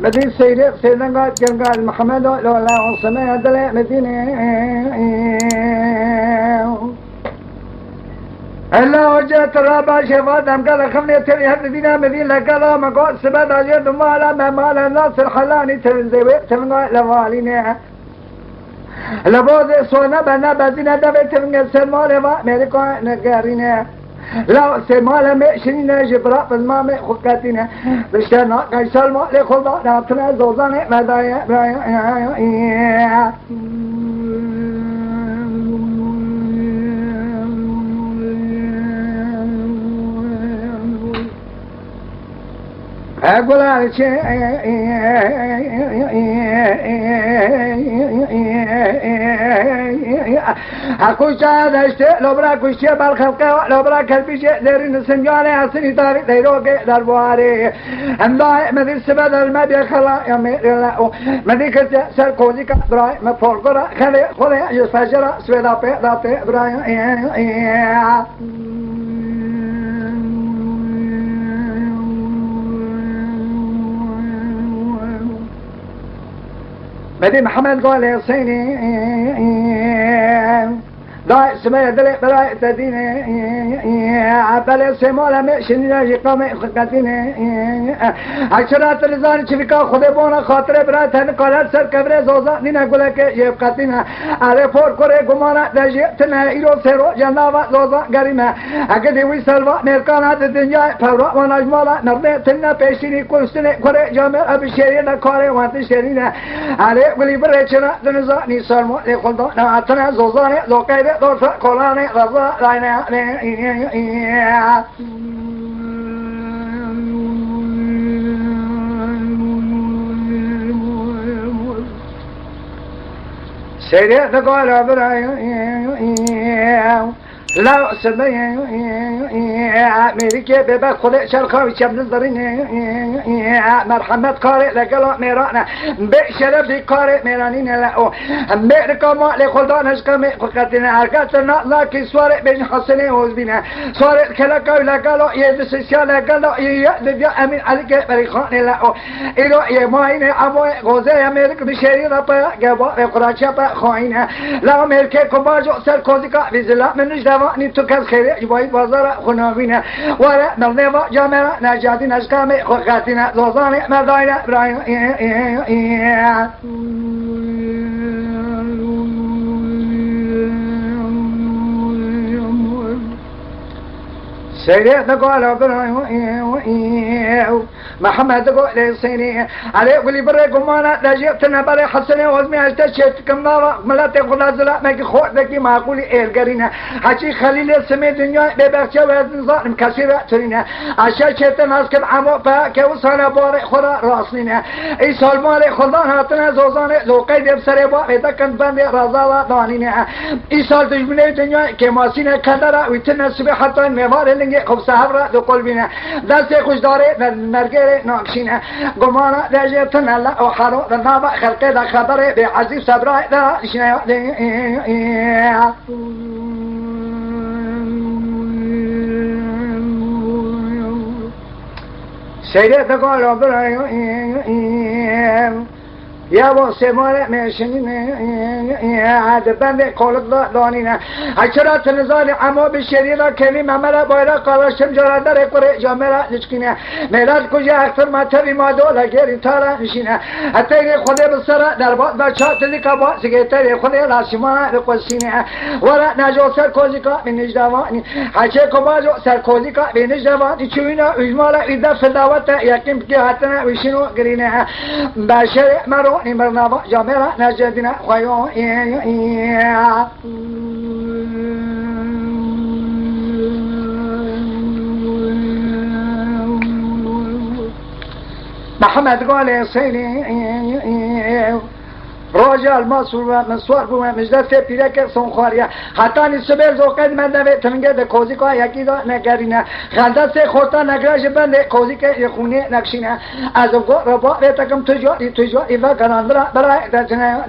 بدي سيدنا قال محمد لولا عصمة دل مدينة الله وجهت الرابع شفاء دم قال خمني تري هدينا مدينة قال ما قال سبب أجد مالا ما مالا الناس الحلاني تنزوي تنقى لوالينا لبوز سونا بنا بزينا دبي تنقى سمالي ما ملكا نقارينا لا سمالة مشينا جبرا فما مخكاتنا بشنا قيسال ما لخلدا ناتنا زوزانة مدايا برايا أقول على شيء أقول هذا الشيء لو براك الشيء بالخلق لو براك الشيء دارين سنجالي حسني تاريخ ديروك داربواري أمضاء مدير سبب المبيع خلا يا ميلا مدير كذا سر كوزي كبراي مفرقرا خلي يسفجرا سويدا بيداتي براي بدي محمد قال يا صيني ضاع سمية دلي بلاي تديني عبالي سيمولا مشيني ناجي قامي خقاتيني عشرات رزاني شفكا خده بونا خاطر برات هن قالت سر كبري زوزا نينا قولك يبقاتينا علي فور كوري قمانا داجي تنها ايرو سيرو جناوا زوزا قريمة اكدي وي سلوا ميركانا الدنيا فورا ونجمالا نرده تنها بيشيني كنستني كوري جامل ابي شيرينا كوري وانت شيرينا علي قولي بريتشنا دنزا نيسال مو لخلطا نعتنا زوزاني زوكايدي دوسا كولاني غزا لاينا سيدي تقول برايو لا سمي أمريكا ببا خلق شرخاوي شاب نظرين مرحمة قارئ لقلا ميرانا بشرف دي قارئ ميرانين لأو أمريكا ما لخلدان هشكامي فقطنا أرقاتنا لكي سوارئ بين حسني وزبنا سوارئ كلاكاوي لقلا يدسسيا لقلا يدد أمين عليك بريخان لأو إلو يماين أموي غوزي أمريكا بشيري ربا قبا بقراشا بخوين لا أمريكا كماجو سر كوزيكا بزلا من نجدام نی تو کس خیلی جوای بازار خنابینه ولی نرنوا جامعه نجاتی نشکامی خواهتینه زوزانی مرداینه برایم سيدنا قال برايو محمد قال لسيني علي قولي بريكم انا دجيتنا بري حسني وزمي اشتشت كم نار ملاتي خدا زلا ماكي خودكي ما قولي القرينه حشي خليل السمي دنيا ببخشه وزن ظالم كثيره ترينه عشان شيطان اسكن عمو فكوسانا باري خدا راسنينه اي سالمالي خدا هاتنا زوزانه لوقي بسري با بتكن بند رضا دانينه اي سال دجمنه دنيا كماسينه كدرا ويتنا سبحه نوار خب صحبرا دو قلبينا دست خوش داره نرگره ناکشینه گمانا دجیتن الله و حرو دنابا خلقه دا خبره به عزیز صبرای دا شنه سیده تقال برایو يا ابو سماره مشنين عاد بند قولت دانينا عشرات نزال عمو بالشريره كلمه مرا بايرا قراشم جرا در قره جامرا لچكينه ميلاد کجا اكثر ما تبي ما دولا غير تارا نشينه حتى خود بسرا دربات بچات لكبا سيتر خود لاشما رقصينه ولا ناجو سر كوزيكا من نجدواني حچه كباجو سر كوزيكا من نجدواني چوينا اجمالا اذا فداوت يقين كي هاتنا وشنو غرينه بشر مرو نمرنا جامرا نجدنا خيو محمد قال سيني رجال مسوار بو مجدت پیرک سونخواریا حتی نسبه زوقت من دوی تنگه ده کوزی که یکی دا نگرینه خلده سه خورتا نگراش بنده کوزی که یخونه نکشینه از اونگو ربا بیتکم تجاری و گراندرا برای دجنه